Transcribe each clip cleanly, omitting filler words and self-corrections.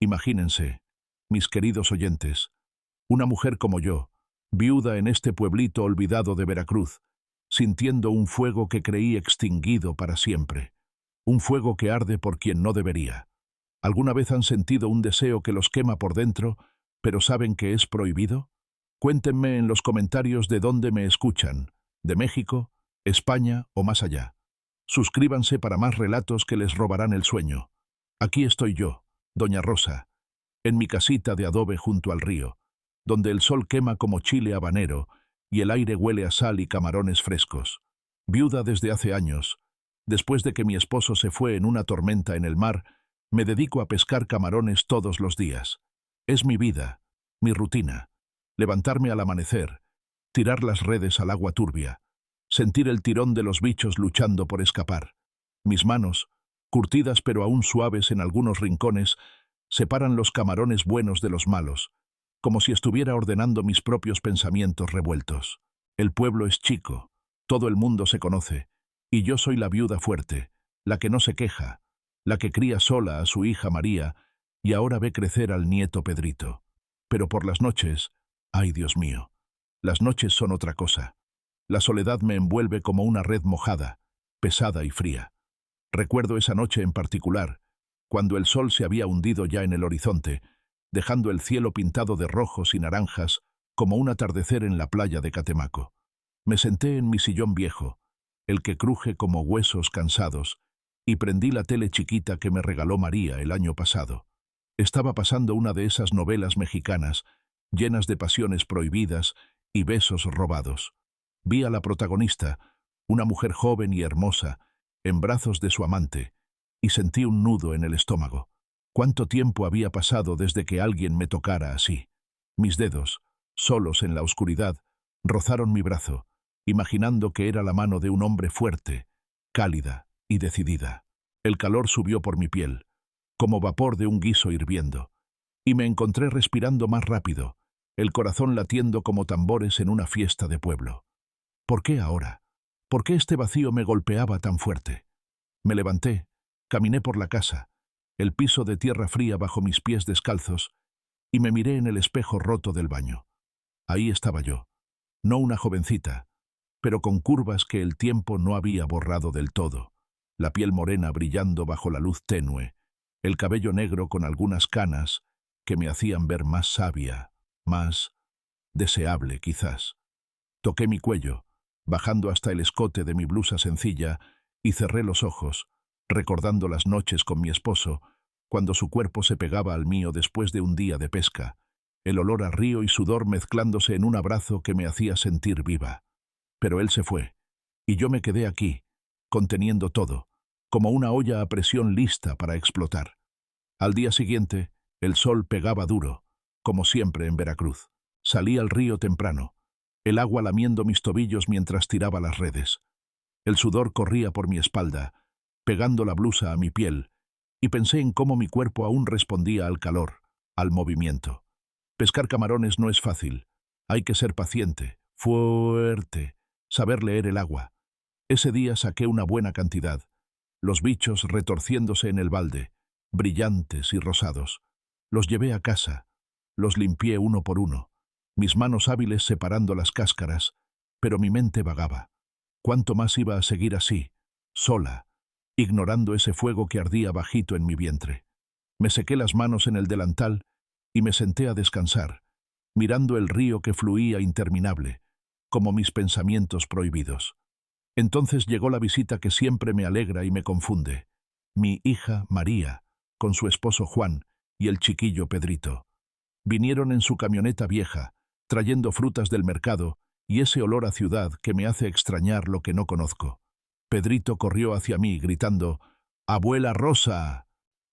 Imagínense, mis queridos oyentes, una mujer como yo, viuda en este pueblito olvidado de Veracruz, sintiendo un fuego que creí extinguido para siempre, un fuego que arde por quien no debería. ¿Alguna vez han sentido un deseo que los quema por dentro, pero saben que es prohibido? Cuéntenme en los comentarios de dónde me escuchan, de México, España o más allá. Suscríbanse para más relatos que les robarán el sueño. Aquí estoy yo, Doña Rosa, en mi casita de adobe junto al río, donde el sol quema como chile habanero y el aire huele a sal y camarones frescos. Viuda desde hace años, después de que mi esposo se fue en una tormenta en el mar, me dedico a pescar camarones todos los días. Es mi vida, mi rutina. Levantarme al amanecer, tirar las redes al agua turbia, sentir el tirón de los bichos luchando por escapar. Mis manos, curtidas pero aún suaves en algunos rincones, separan los camarones buenos de los malos, como si estuviera ordenando mis propios pensamientos revueltos. El pueblo es chico, todo el mundo se conoce, y yo soy la viuda fuerte, la que no se queja, la que cría sola a su hija María y ahora ve crecer al nieto Pedrito. Pero por las noches, ay Dios mío, las noches son otra cosa. La soledad me envuelve como una red mojada, pesada y fría. Recuerdo esa noche en particular, cuando el sol se había hundido ya en el horizonte, dejando el cielo pintado de rojos y naranjas como un atardecer en la playa de Catemaco. Me senté en mi sillón viejo, el que cruje como huesos cansados, y prendí la tele chiquita que me regaló María el año pasado. Estaba pasando una de esas novelas mexicanas, llenas de pasiones prohibidas y besos robados. Vi a la protagonista, una mujer joven y hermosa, en brazos de su amante, y sentí un nudo en el estómago. ¿Cuánto tiempo había pasado desde que alguien me tocara así? Mis dedos, solos en la oscuridad, rozaron mi brazo, imaginando que era la mano de un hombre fuerte, cálida y decidida. El calor subió por mi piel, como vapor de un guiso hirviendo, y me encontré respirando más rápido, el corazón latiendo como tambores en una fiesta de pueblo. ¿Por qué ahora? ¿Por qué este vacío me golpeaba tan fuerte? Me levanté, caminé por la casa, el piso de tierra fría bajo mis pies descalzos, y me miré en el espejo roto del baño. Ahí estaba yo, no una jovencita, pero con curvas que el tiempo no había borrado del todo, la piel morena brillando bajo la luz tenue, el cabello negro con algunas canas que me hacían ver más sabia, más deseable quizás. Toqué mi cuello, bajando hasta el escote de mi blusa sencilla, y cerré los ojos, recordando las noches con mi esposo, cuando su cuerpo se pegaba al mío después de un día de pesca, el olor a río y sudor mezclándose en un abrazo que me hacía sentir viva. Pero él se fue, y yo me quedé aquí, conteniendo todo, como una olla a presión lista para explotar. Al día siguiente, el sol pegaba duro, como siempre en Veracruz. Salí al río temprano, el agua lamiendo mis tobillos mientras tiraba las redes. El sudor corría por mi espalda, pegando la blusa a mi piel, y pensé en cómo mi cuerpo aún respondía al calor, al movimiento. Pescar camarones no es fácil. Hay que ser paciente, fuerte, saber leer el agua. Ese día saqué una buena cantidad, los bichos retorciéndose en el balde, brillantes y rosados. Los llevé a casa, los limpié uno por uno, mis manos hábiles separando las cáscaras, pero mi mente vagaba. ¿Cuánto más iba a seguir así, sola, ignorando ese fuego que ardía bajito en mi vientre? Me sequé las manos en el delantal y me senté a descansar, mirando el río que fluía interminable, como mis pensamientos prohibidos. Entonces llegó la visita que siempre me alegra y me confunde. Mi hija María, con su esposo Juan y el chiquillo Pedrito. Vinieron en su camioneta vieja, trayendo frutas del mercado y ese olor a ciudad que me hace extrañar lo que no conozco. Pedrito corrió hacia mí, gritando, «¡Abuela Rosa!»,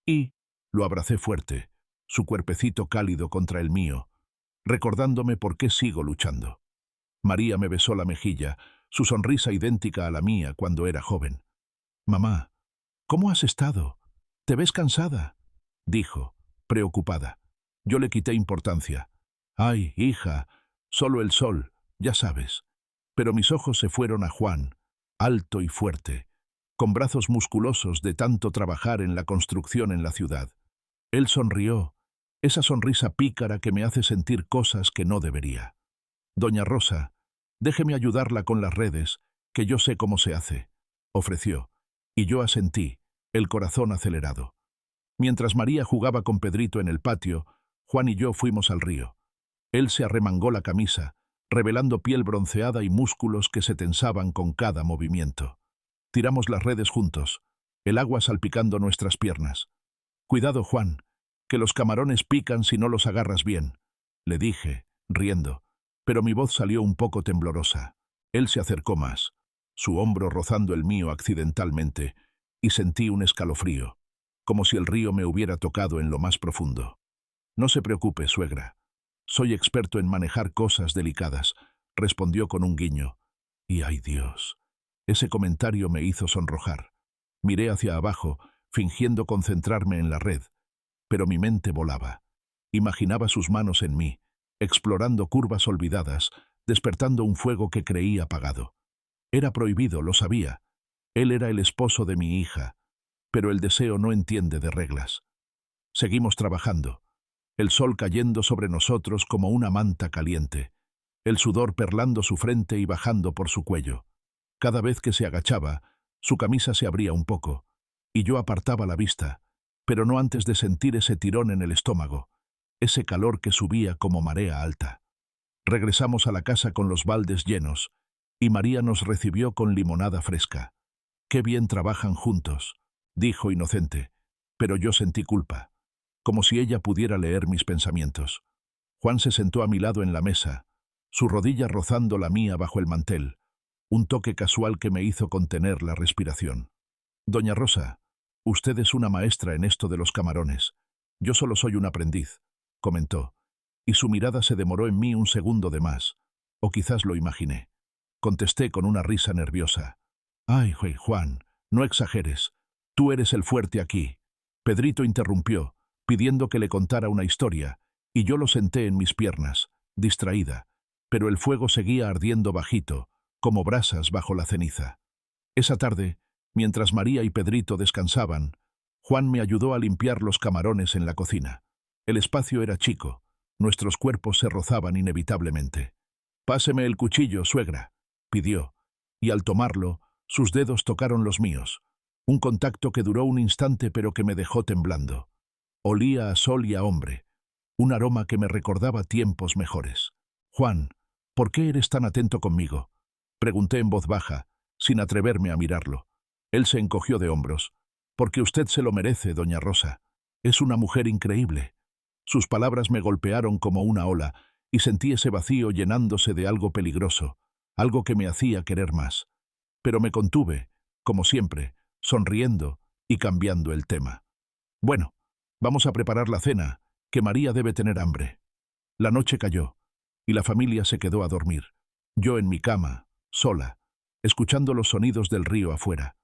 y lo abracé fuerte, su cuerpecito cálido contra el mío, recordándome por qué sigo luchando. María me besó la mejilla, su sonrisa idéntica a la mía cuando era joven. «Mamá, ¿cómo has estado? ¿Te ves cansada?», dijo, preocupada. Yo le quité importancia. «Ay, hija, solo el sol, ya sabes». Pero mis ojos se fueron a Juan, alto y fuerte, con brazos musculosos de tanto trabajar en la construcción en la ciudad. Él sonrió esa sonrisa pícara que me hace sentir cosas que no debería. Doña Rosa, déjeme ayudarla con las redes, que yo sé cómo se hace, ofreció, y yo asentí, el corazón acelerado. Mientras María jugaba con Pedrito en el patio, Juan y yo fuimos al río. Él se arremangó la camisa, revelando piel bronceada y músculos que se tensaban con cada movimiento. Tiramos las redes juntos, el agua salpicando nuestras piernas. «Cuidado, Juan, que los camarones pican si no los agarras bien», le dije, riendo, pero mi voz salió un poco temblorosa. Él se acercó más, su hombro rozando el mío accidentalmente, y sentí un escalofrío, como si el río me hubiera tocado en lo más profundo. «No se preocupe, suegra. Soy experto en manejar cosas delicadas», respondió con un guiño. Y ¡ay Dios! Ese comentario me hizo sonrojar. Miré hacia abajo, fingiendo concentrarme en la red, pero mi mente volaba. Imaginaba sus manos en mí, explorando curvas olvidadas, despertando un fuego que creí apagado. Era prohibido, lo sabía. Él era el esposo de mi hija, pero el deseo no entiende de reglas. Seguimos trabajando, el sol cayendo sobre nosotros como una manta caliente, el sudor perlando su frente y bajando por su cuello. Cada vez que se agachaba, su camisa se abría un poco, y yo apartaba la vista, pero no antes de sentir ese tirón en el estómago, ese calor que subía como marea alta. Regresamos a la casa con los baldes llenos, y María nos recibió con limonada fresca. «Qué bien trabajan juntos», dijo inocente, pero yo sentí culpa, como si ella pudiera leer mis pensamientos. Juan se sentó a mi lado en la mesa, su rodilla rozando la mía bajo el mantel, un toque casual que me hizo contener la respiración. «Doña Rosa, usted es una maestra en esto de los camarones. Yo solo soy un aprendiz», comentó, y su mirada se demoró en mí un segundo de más, o quizás lo imaginé. Contesté con una risa nerviosa. «Ay, Juan, no exageres. Tú eres el fuerte aquí». Pedrito interrumpió, pidiendo que le contara una historia, y yo lo senté en mis piernas, distraída, pero el fuego seguía ardiendo bajito, como brasas bajo la ceniza. Esa tarde, mientras María y Pedrito descansaban, Juan me ayudó a limpiar los camarones en la cocina. El espacio era chico, nuestros cuerpos se rozaban inevitablemente. «Páseme el cuchillo, suegra», pidió, y al tomarlo, sus dedos tocaron los míos, un contacto que duró un instante pero que me dejó temblando. Olía a sol y a hombre, un aroma que me recordaba tiempos mejores. «Juan, ¿por qué eres tan atento conmigo?», pregunté en voz baja, sin atreverme a mirarlo. Él se encogió de hombros. «Porque usted se lo merece, doña Rosa. Es una mujer increíble». Sus palabras me golpearon como una ola, y sentí ese vacío llenándose de algo peligroso, algo que me hacía querer más. Pero me contuve, como siempre, sonriendo y cambiando el tema. «Bueno, vamos a preparar la cena, que María debe tener hambre». La noche cayó, y la familia se quedó a dormir. Yo en mi cama, sola, escuchando los sonidos del río afuera.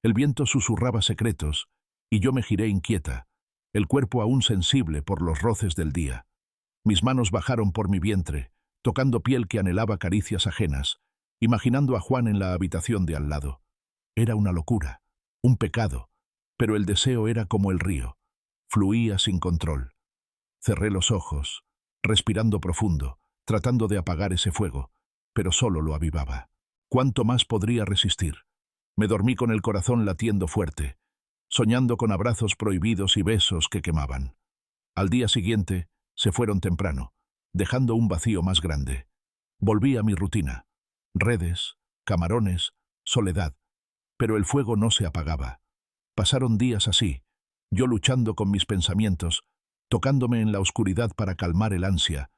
El viento susurraba secretos, y yo me giré inquieta, el cuerpo aún sensible por los roces del día. Mis manos bajaron por mi vientre, tocando piel que anhelaba caricias ajenas, imaginando a Juan en la habitación de al lado. Era una locura, un pecado, pero el deseo era como el río, fluía sin control. Cerré los ojos, respirando profundo, tratando de apagar ese fuego, pero solo lo avivaba. ¿Cuánto más podría resistir? Me dormí con el corazón latiendo fuerte, soñando con abrazos prohibidos y besos que quemaban. Al día siguiente, se fueron temprano, dejando un vacío más grande. Volví a mi rutina. Redes, camarones, soledad. Pero el fuego no se apagaba. Pasaron días así, yo luchando con mis pensamientos, tocándome en la oscuridad para calmar el ansia,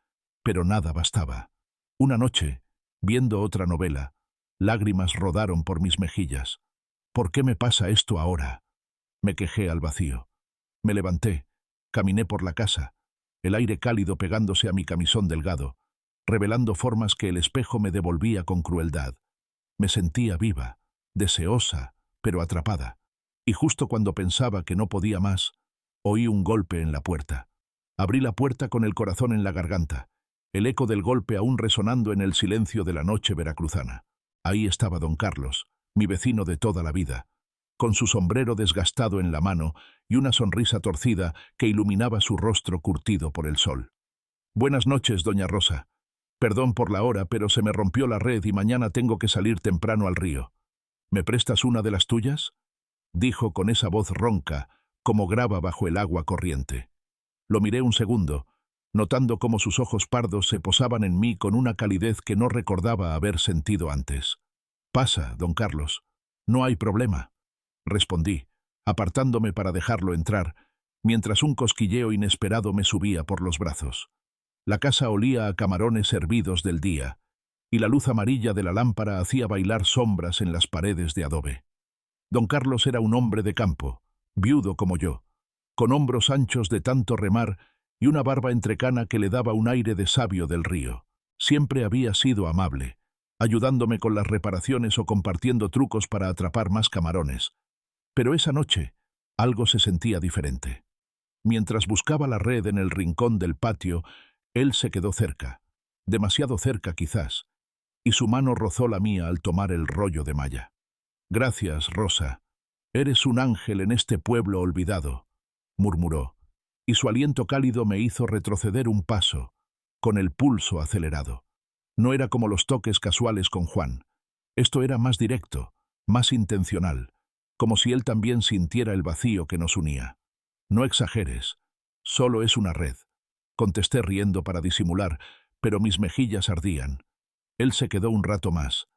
pero nada bastaba. Una noche, viendo otra novela, lágrimas rodaron por mis mejillas. ¿Por qué me pasa esto ahora?, me quejé al vacío. Me levanté, caminé por la casa, el aire cálido pegándose a mi camisón delgado, revelando formas que el espejo me devolvía con crueldad. Me sentía viva, deseosa, pero atrapada. Y justo cuando pensaba que no podía más, oí un golpe en la puerta. Abrí la puerta con el corazón en la garganta, el eco del golpe aún resonando en el silencio de la noche veracruzana. Ahí estaba don Carlos, mi vecino de toda la vida, con su sombrero desgastado en la mano y una sonrisa torcida que iluminaba su rostro curtido por el sol. «Buenas noches, doña Rosa. Perdón por la hora, pero se me rompió la red y mañana tengo que salir temprano al río. ¿Me prestas una de las tuyas?», dijo con esa voz ronca, como grava bajo el agua corriente. Lo miré un segundo, notando cómo sus ojos pardos se posaban en mí con una calidez que no recordaba haber sentido antes. «Pasa, don Carlos. No hay problema», respondí, apartándome para dejarlo entrar, mientras un cosquilleo inesperado me subía por los brazos. La casa olía a camarones hervidos del día, y la luz amarilla de la lámpara hacía bailar sombras en las paredes de adobe. Don Carlos era un hombre de campo, viudo como yo, con hombros anchos de tanto remar y una barba entrecana que le daba un aire de sabio del río. Siempre había sido amable, ayudándome con las reparaciones o compartiendo trucos para atrapar más camarones. Pero esa noche, algo se sentía diferente. Mientras buscaba la red en el rincón del patio, él se quedó cerca, demasiado cerca quizás, y su mano rozó la mía al tomar el rollo de malla. «Gracias, Rosa. Eres un ángel en este pueblo olvidado», murmuró, y su aliento cálido me hizo retroceder un paso, con el pulso acelerado. No era como los toques casuales con Juan. Esto era más directo, más intencional, como si él también sintiera el vacío que nos unía. «No exageres. Solo es una red», contesté riendo para disimular, pero mis mejillas ardían. Él se quedó un rato más,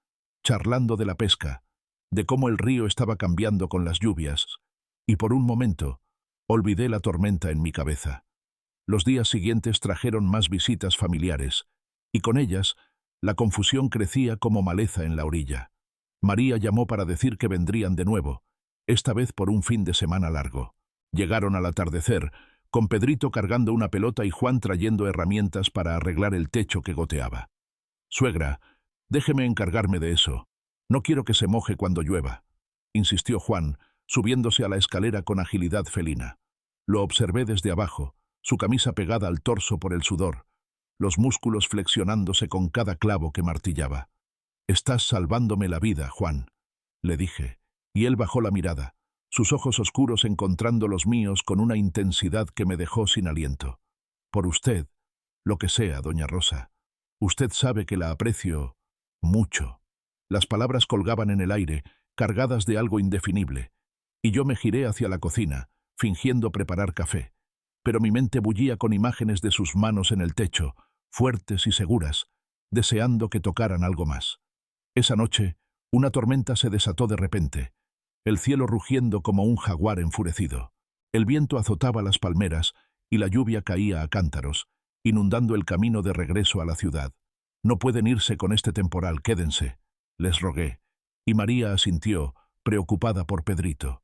charlando de la pesca, de cómo el río estaba cambiando con las lluvias, y por un momento olvidé la tormenta en mi cabeza. Los días siguientes trajeron más visitas familiares, y con ellas la confusión crecía como maleza en la orilla. María llamó para decir que vendrían de nuevo, esta vez por un fin de semana largo. Llegaron al atardecer, con Pedrito cargando una pelota y Juan trayendo herramientas para arreglar el techo que goteaba. «Suegra, déjeme encargarme de eso. No quiero que se moje cuando llueva», insistió Juan, subiéndose a la escalera con agilidad felina. Lo observé desde abajo, su camisa pegada al torso por el sudor, los músculos flexionándose con cada clavo que martillaba. «Estás salvándome la vida, Juan», le dije, y él bajó la mirada, sus ojos oscuros encontrando los míos con una intensidad que me dejó sin aliento. «Por usted, lo que sea, doña Rosa. Usted sabe que la aprecio mucho». Las palabras colgaban en el aire, cargadas de algo indefinible, y yo me giré hacia la cocina, fingiendo preparar café, pero mi mente bullía con imágenes de sus manos en el techo, fuertes y seguras, deseando que tocaran algo más. Esa noche, una tormenta se desató de repente, el cielo rugiendo como un jaguar enfurecido. El viento azotaba las palmeras y la lluvia caía a cántaros, inundando el camino de regreso a la ciudad. «No pueden irse con este temporal, quédense», les rogué, y María asintió, preocupada por Pedrito.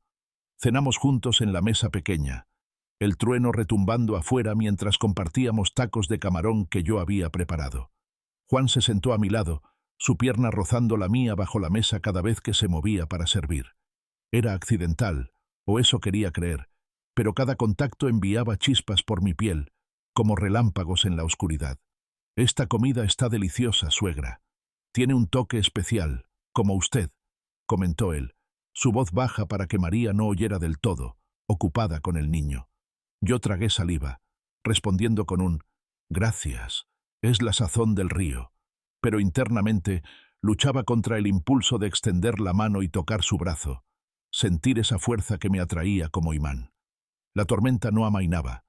Cenamos juntos en la mesa pequeña, el trueno retumbando afuera mientras compartíamos tacos de camarón que yo había preparado. Juan se sentó a mi lado, su pierna rozando la mía bajo la mesa cada vez que se movía para servir. Era accidental, o eso quería creer, pero cada contacto enviaba chispas por mi piel, como relámpagos en la oscuridad. «Esta comida está deliciosa, suegra. Tiene un toque especial, como usted», comentó él, su voz baja para que María no oyera del todo, ocupada con el niño. Yo tragué saliva, respondiendo con un «gracias, es la sazón del río», pero internamente luchaba contra el impulso de extender la mano y tocar su brazo, sentir esa fuerza que me atraía como imán. La tormenta no amainaba,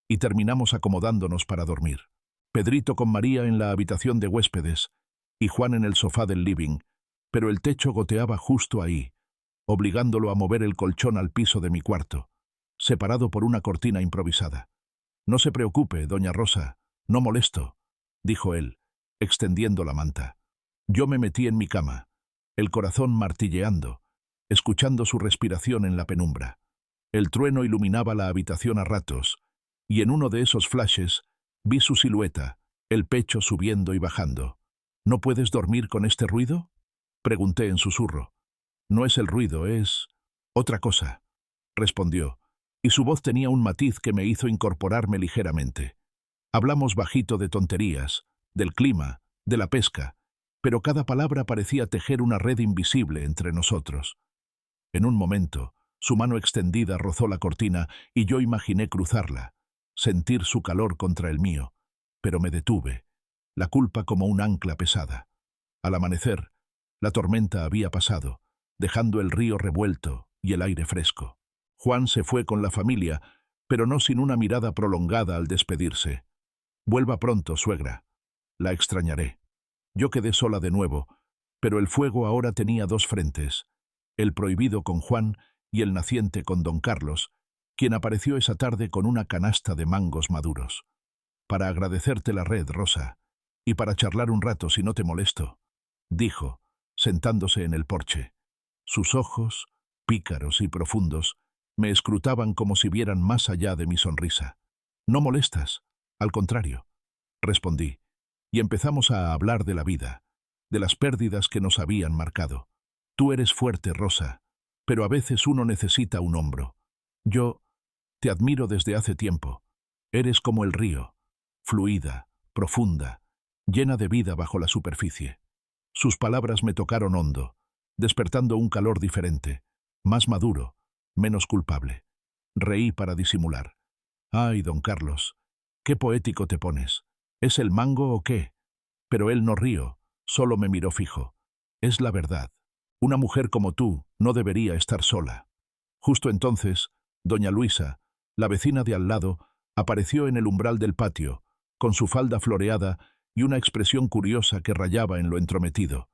y terminamos acomodándonos para dormir. Pedrito con María en la habitación de huéspedes, y Juan en el sofá del living, pero el techo goteaba justo ahí, obligándolo a mover el colchón al piso de mi cuarto, separado por una cortina improvisada. «No se preocupe, doña Rosa, no molesto», dijo él, extendiendo la manta. Yo me metí en mi cama, el corazón martilleando, escuchando su respiración en la penumbra. El trueno iluminaba la habitación a ratos, y en uno de esos flashes vi su silueta, el pecho subiendo y bajando. «¿No puedes dormir con este ruido?», pregunté en susurro. «No es el ruido, es otra cosa», respondió, y su voz tenía un matiz que me hizo incorporarme ligeramente. Hablamos bajito de tonterías, del clima, de la pesca, pero cada palabra parecía tejer una red invisible entre nosotros. En un momento, su mano extendida rozó la cortina y yo imaginé cruzarla, sentir su calor contra el mío, pero me detuve, la culpa como un ancla pesada. Al amanecer, la tormenta había pasado, dejando el río revuelto y el aire fresco. Juan se fue con la familia, pero no sin una mirada prolongada al despedirse. «Vuelva pronto, suegra. La extrañaré». Yo quedé sola de nuevo, pero el fuego ahora tenía dos frentes, el prohibido con Juan y el naciente con don Carlos, quien apareció esa tarde con una canasta de mangos maduros. «Para agradecerte la red, Rosa, y para charlar un rato si no te molesto», dijo, sentándose en el porche. Sus ojos, pícaros y profundos, me escrutaban como si vieran más allá de mi sonrisa. «No molestas, al contrario», respondí, y empezamos a hablar de la vida, de las pérdidas que nos habían marcado. «Tú eres fuerte, Rosa, pero a veces uno necesita un hombro. Yo te admiro desde hace tiempo. Eres como el río, fluida, profunda, llena de vida bajo la superficie». Sus palabras me tocaron hondo, despertando un calor diferente, más maduro, menos culpable. Reí para disimular. «Ay, don Carlos, qué poético te pones. ¿Es el mango o qué?». Pero él no rió, solo me miró fijo. «Es la verdad. Una mujer como tú no debería estar sola». Justo entonces, doña Luisa, la vecina de al lado, apareció en el umbral del patio, con su falda floreada y una expresión curiosa que rayaba en lo entrometido.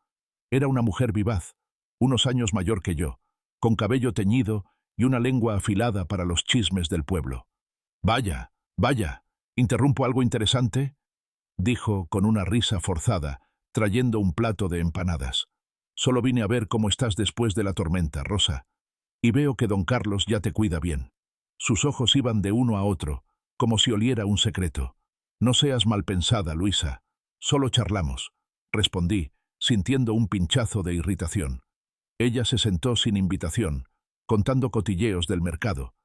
Era una mujer vivaz, unos años mayor que yo, con cabello teñido y una lengua afilada para los chismes del pueblo. «Vaya, vaya, ¿interrumpo algo interesante?», dijo con una risa forzada, trayendo un plato de empanadas. «Solo vine a ver cómo estás después de la tormenta, Rosa, y veo que don Carlos ya te cuida bien». Sus ojos iban de uno a otro, como si oliera un secreto. «No seas malpensada, Luisa. Solo charlamos», respondí, sintiendo un pinchazo de irritación. Ella se sentó sin invitación, contando cotilleos del mercado,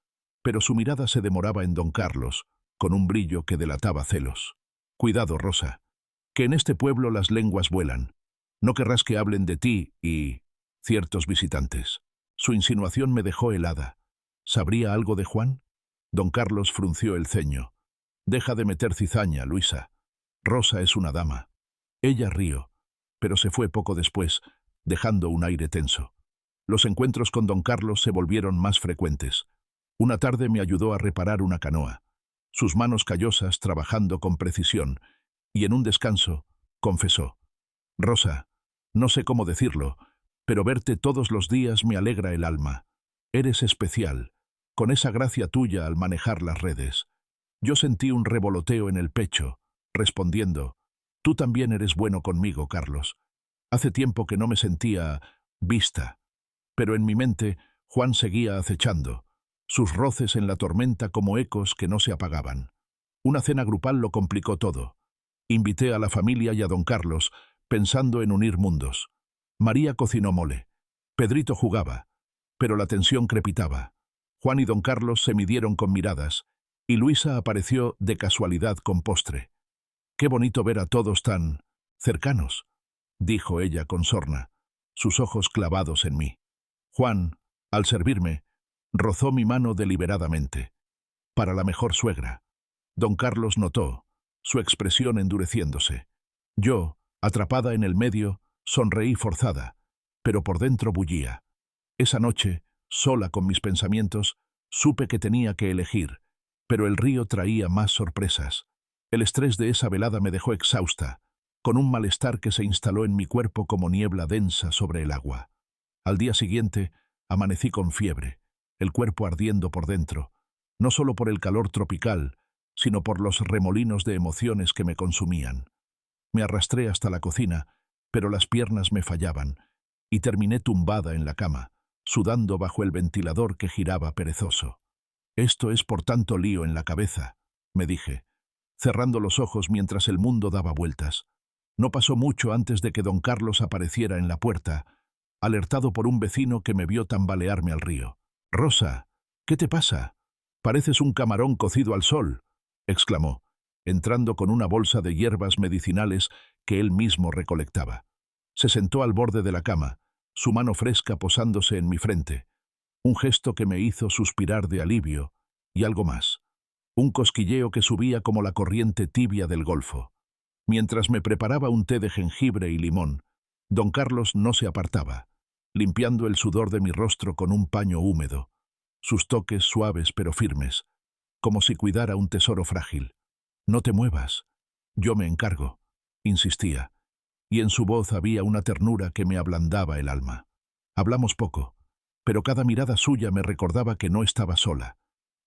pero su mirada se demoraba en don Carlos, con un brillo que delataba celos. «Cuidado, Rosa, que en este pueblo las lenguas vuelan. No querrás que hablen de ti y ciertos visitantes». Su insinuación me dejó helada. ¿Sabría algo de Juan? Don Carlos frunció el ceño. «Deja de meter cizaña, Luisa. Rosa es una dama». Ella rió, pero se fue poco después, dejando un aire tenso. Los encuentros con don Carlos se volvieron más frecuentes. Una tarde me ayudó a reparar una canoa, sus manos callosas trabajando con precisión, y en un descanso confesó: «Rosa, no sé cómo decirlo, pero verte todos los días me alegra el alma. Eres especial, con esa gracia tuya al manejar las redes». Yo sentí un revoloteo en el pecho, respondiendo: «Tú también eres bueno conmigo, Carlos. Hace tiempo que no me sentía vista». Pero en mi mente, Juan seguía acechando, sus roces en la tormenta como ecos que no se apagaban. Una cena grupal lo complicó todo. Invité a la familia y a don Carlos, pensando en unir mundos. María cocinó mole. Pedrito jugaba, pero la tensión crepitaba. Juan y don Carlos se midieron con miradas, y Luisa apareció de casualidad con postre. «Qué bonito ver a todos tan cercanos», dijo ella con sorna, sus ojos clavados en mí. Juan, al servirme, rozó mi mano deliberadamente. «Para la mejor suegra». Don Carlos notó, su expresión endureciéndose. Yo, atrapada en el medio, sonreí forzada, pero por dentro bullía. Esa noche, sola con mis pensamientos, supe que tenía que elegir, pero el río traía más sorpresas. El estrés de esa velada me dejó exhausta, con un malestar que se instaló en mi cuerpo como niebla densa sobre el agua. Al día siguiente, amanecí con fiebre, el cuerpo ardiendo por dentro, no solo por el calor tropical, sino por los remolinos de emociones que me consumían. Me arrastré hasta la cocina, pero las piernas me fallaban, y terminé tumbada en la cama, sudando bajo el ventilador que giraba perezoso. «Esto es por tanto lío en la cabeza», me dije, cerrando los ojos mientras el mundo daba vueltas. No pasó mucho antes de que don Carlos apareciera en la puerta, alertado por un vecino que me vio tambalearme al río. «Rosa, ¿qué te pasa? Pareces un camarón cocido al sol», exclamó, entrando con una bolsa de hierbas medicinales que él mismo recolectaba. Se sentó al borde de la cama, su mano fresca posándose en mi frente, Un gesto que me hizo suspirar de alivio, y algo más. Un cosquilleo que subía como la corriente tibia del Golfo. Mientras me preparaba un té de jengibre y limón, don Carlos no se apartaba, limpiando el sudor de mi rostro con un paño húmedo, sus toques suaves pero firmes, como si cuidara un tesoro frágil. «No te muevas, yo me encargo», insistía, y en su voz había una ternura que me ablandaba el alma. Hablamos poco, pero cada mirada suya me recordaba que no estaba sola,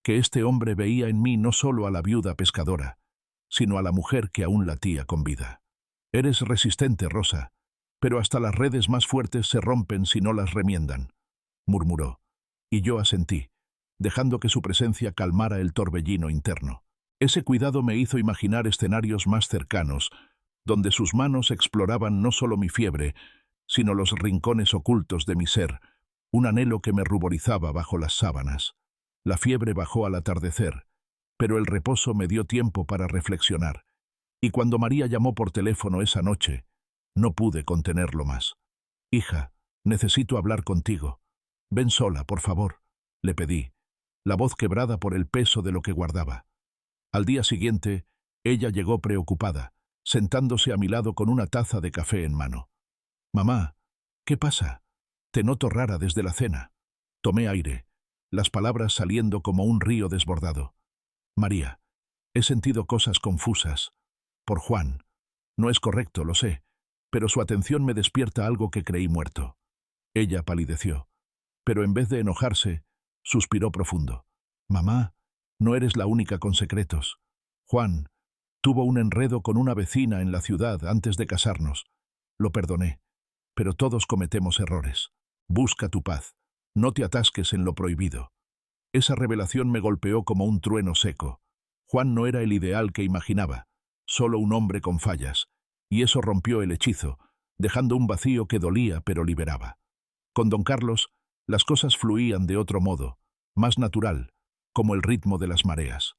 que este hombre veía en mí no solo a la viuda pescadora, sino a la mujer que aún latía con vida. «Eres resistente, Rosa, pero hasta las redes más fuertes se rompen si no las remiendan», murmuró, y yo asentí, dejando que su presencia calmara el torbellino interno. Ese cuidado me hizo imaginar escenarios más cercanos, donde sus manos exploraban no solo mi fiebre, sino los rincones ocultos de mi ser, un anhelo que me ruborizaba bajo las sábanas. La fiebre bajó al atardecer, pero el reposo me dio tiempo para reflexionar, y cuando María llamó por teléfono esa noche, no pude contenerlo más. «Hija, necesito hablar contigo. Ven sola, por favor», le pedí, la voz quebrada por el peso de lo que guardaba. Al día siguiente, ella llegó preocupada, sentándose a mi lado con una taza de café en mano. «Mamá, ¿qué pasa? Te noto rara desde la cena». Tomé aire, las palabras saliendo como un río desbordado. «María, he sentido cosas confusas. Por Juan. No es correcto, lo sé, pero su atención me despierta algo que creí muerto». Ella palideció, pero en vez de enojarse, suspiró profundo. «Mamá, no eres la única con secretos. Juan tuvo un enredo con una vecina en la ciudad antes de casarnos. Lo perdoné, pero todos cometemos errores. Busca tu paz. No te atasques en lo prohibido». Esa revelación me golpeó como un trueno seco. Juan no era el ideal que imaginaba, solo un hombre con fallas, y eso rompió el hechizo, dejando un vacío que dolía pero liberaba. Con don Carlos, las cosas fluían de otro modo, más natural, como el ritmo de las mareas.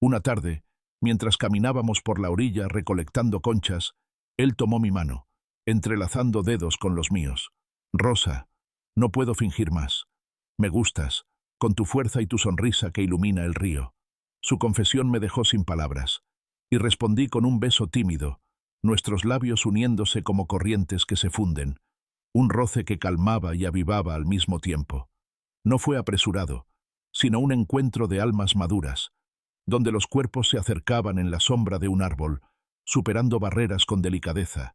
Una tarde, mientras caminábamos por la orilla recolectando conchas, él tomó mi mano, entrelazando dedos con los míos. «Rosa, no puedo fingir más. Me gustas, con tu fuerza y tu sonrisa que ilumina el río». Su confesión me dejó sin palabras, y respondí con un beso tímido, nuestros labios uniéndose como corrientes que se funden, un roce que calmaba y avivaba al mismo tiempo. No fue apresurado, sino un encuentro de almas maduras, donde los cuerpos se acercaban en la sombra de un árbol, superando barreras con delicadeza,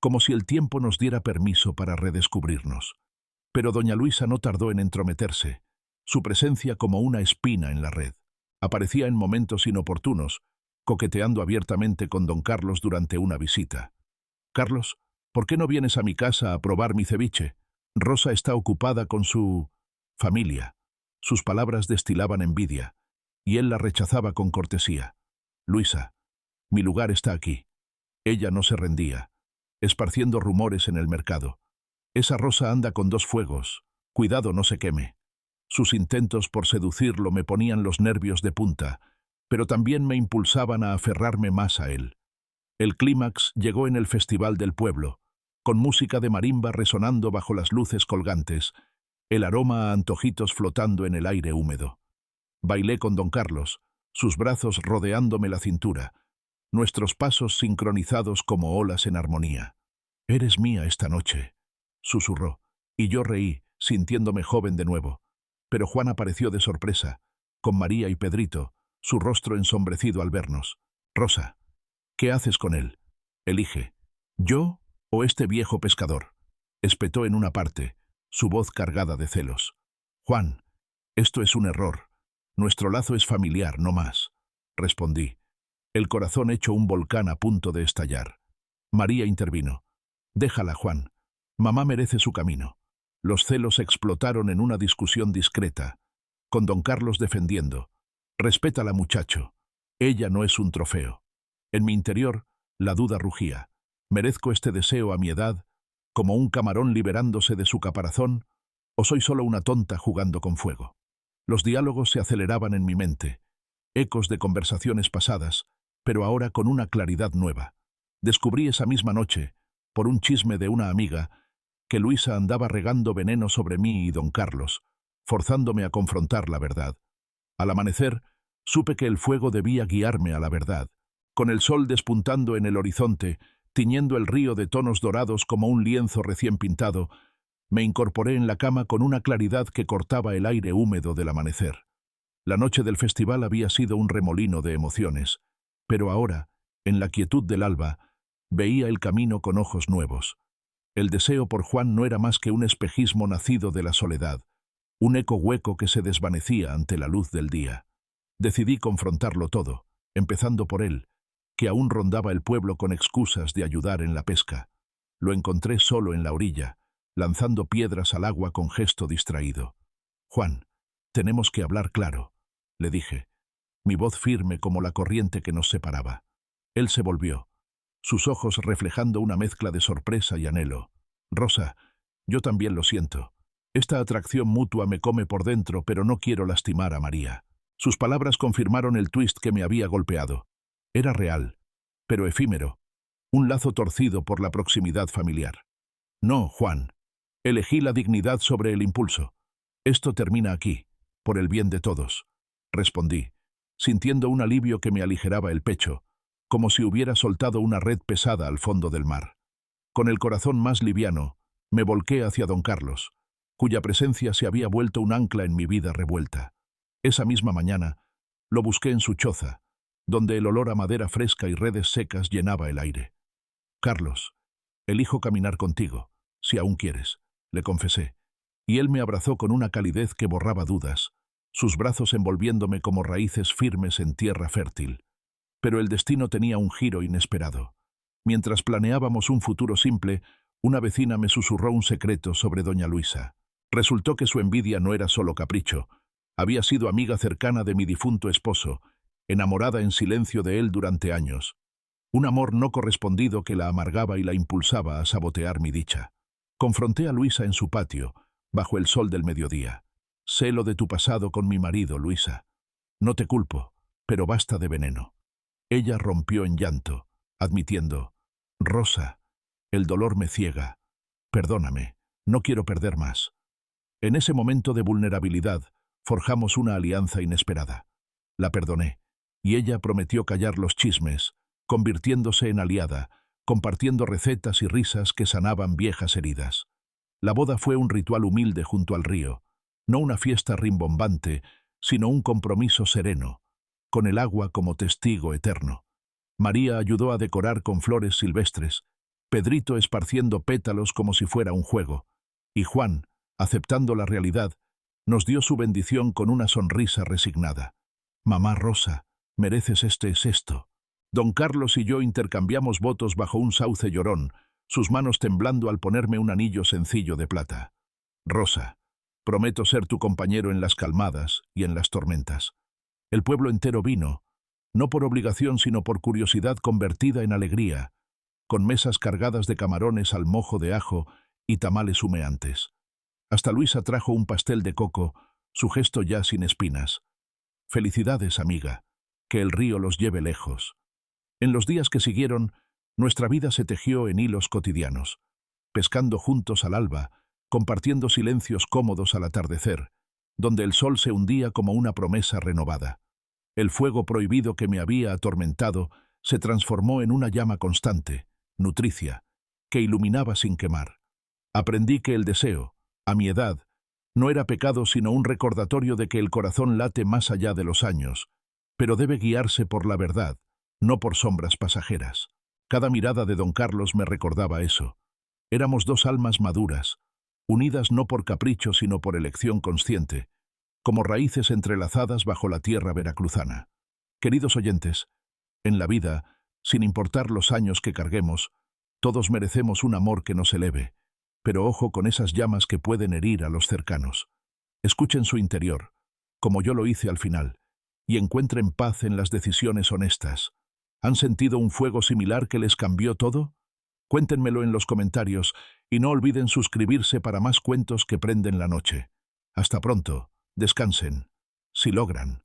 como si el tiempo nos diera permiso para redescubrirnos. Pero doña Luisa no tardó en entrometerse, su presencia como una espina en la red. Aparecía en momentos inoportunos, coqueteando abiertamente con don Carlos durante una visita. «Carlos, ¿por qué no vienes a mi casa a probar mi ceviche? Rosa está ocupada con su familia». Sus palabras destilaban envidia, y él la rechazaba con cortesía. «Luisa, mi lugar está aquí». Ella no se rendía, esparciendo rumores en el mercado. «Esa Rosa anda con dos fuegos. Cuidado, no se queme». Sus intentos por seducirlo me ponían los nervios de punta, pero también me impulsaban a aferrarme más a él. El clímax llegó en el festival del pueblo, con música de marimba resonando bajo las luces colgantes, el aroma a antojitos flotando en el aire húmedo. Bailé con don Carlos, sus brazos rodeándome la cintura, nuestros pasos sincronizados como olas en armonía. «Eres mía esta noche», susurró, y yo reí, sintiéndome joven de nuevo. Pero Juan apareció de sorpresa, con María y Pedrito, su rostro ensombrecido al vernos. «Rosa, ¿qué haces con él? Elige, ¿yo o este viejo pescador?», espetó en una parte, su voz cargada de celos. «Juan, esto es un error. Nuestro lazo es familiar, no más», respondí, el corazón hecho un volcán a punto de estallar. María intervino. «Déjala, Juan. Mamá merece su camino». Los celos explotaron en una discusión discreta, con don Carlos defendiendo. «Respétala, muchacho. Ella no es un trofeo». En mi interior, la duda rugía. ¿Merezco este deseo a mi edad, como un camarón liberándose de su caparazón, o soy solo una tonta jugando con fuego? Los diálogos se aceleraban en mi mente, ecos de conversaciones pasadas, pero ahora con una claridad nueva. Descubrí esa misma noche, por un chisme de una amiga, que Luisa andaba regando veneno sobre mí y don Carlos, forzándome a confrontar la verdad. Al amanecer, supe que el fuego debía guiarme a la verdad. Con el sol despuntando en el horizonte, tiñendo el río de tonos dorados como un lienzo recién pintado, me incorporé en la cama con una claridad que cortaba el aire húmedo del amanecer. La noche del festival había sido un remolino de emociones, pero ahora, en la quietud del alba, veía el camino con ojos nuevos. El deseo por Juan no era más que un espejismo nacido de la soledad, un eco hueco que se desvanecía ante la luz del día. Decidí confrontarlo todo, empezando por él, que aún rondaba el pueblo con excusas de ayudar en la pesca. Lo encontré solo en la orilla, lanzando piedras al agua con gesto distraído. «Juan, tenemos que hablar claro», le dije, mi voz firme como la corriente que nos separaba. Él se volvió, sus ojos reflejando una mezcla de sorpresa y anhelo. «Rosa, yo también lo siento. Esta atracción mutua me come por dentro, pero no quiero lastimar a María». Sus palabras confirmaron el twist que me había golpeado. Era real, pero efímero, un lazo torcido por la proximidad familiar. «No, Juan. Elegí la dignidad sobre el impulso. Esto termina aquí, por el bien de todos», respondí, sintiendo un alivio que me aligeraba el pecho, como si hubiera soltado una red pesada al fondo del mar. Con el corazón más liviano, me volqué hacia don Carlos, cuya presencia se había vuelto un ancla en mi vida revuelta. Esa misma mañana, lo busqué en su choza, donde el olor a madera fresca y redes secas llenaba el aire. «Carlos, elijo caminar contigo, si aún quieres», le confesé, y él me abrazó con una calidez que borraba dudas, sus brazos envolviéndome como raíces firmes en tierra fértil. Pero el destino tenía un giro inesperado. Mientras planeábamos un futuro simple, una vecina me susurró un secreto sobre doña Luisa. Resultó que su envidia no era solo capricho. Había sido amiga cercana de mi difunto esposo, enamorada en silencio de él durante años. Un amor no correspondido que la amargaba y la impulsaba a sabotear mi dicha. Confronté a Luisa en su patio, bajo el sol del mediodía. «Sé lo de tu pasado con mi marido, Luisa. No te culpo, pero basta de veneno». Ella rompió en llanto, admitiendo: «Rosa, el dolor me ciega. Perdóname, no quiero perder más». En ese momento de vulnerabilidad, forjamos una alianza inesperada. La perdoné, y ella prometió callar los chismes, convirtiéndose en aliada, compartiendo recetas y risas que sanaban viejas heridas. La boda fue un ritual humilde junto al río, no una fiesta rimbombante, sino un compromiso sereno, con el agua como testigo eterno. María ayudó a decorar con flores silvestres, Pedrito esparciendo pétalos como si fuera un juego, y Juan, aceptando la realidad, nos dio su bendición con una sonrisa resignada. «Mamá Rosa, mereces esto». Don Carlos y yo intercambiamos votos bajo un sauce llorón, sus manos temblando al ponerme un anillo sencillo de plata. «Rosa, prometo ser tu compañero en las calmadas y en las tormentas». El pueblo entero vino, no por obligación sino por curiosidad convertida en alegría, con mesas cargadas de camarones al mojo de ajo y tamales humeantes. Hasta Luisa trajo un pastel de coco, su gesto ya sin espinas. «Felicidades, amiga, que el río los lleve lejos». En los días que siguieron, nuestra vida se tejió en hilos cotidianos, pescando juntos al alba, compartiendo silencios cómodos al atardecer, donde el sol se hundía como una promesa renovada. El fuego prohibido que me había atormentado se transformó en una llama constante, nutricia, que iluminaba sin quemar. Aprendí que el deseo, a mi edad, no era pecado sino un recordatorio de que el corazón late más allá de los años, pero debe guiarse por la verdad, no por sombras pasajeras. Cada mirada de don Carlos me recordaba eso. Éramos dos almas maduras, unidas no por capricho sino por elección consciente, como raíces entrelazadas bajo la tierra veracruzana. Queridos oyentes, en la vida, sin importar los años que carguemos, todos merecemos un amor que nos eleve, pero ojo con esas llamas que pueden herir a los cercanos. Escuchen su interior, como yo lo hice al final, y encuentren paz en las decisiones honestas. ¿Han sentido un fuego similar que les cambió todo? Cuéntenmelo en los comentarios y no olviden suscribirse para más cuentos que prenden la noche. Hasta pronto, descansen, si logran.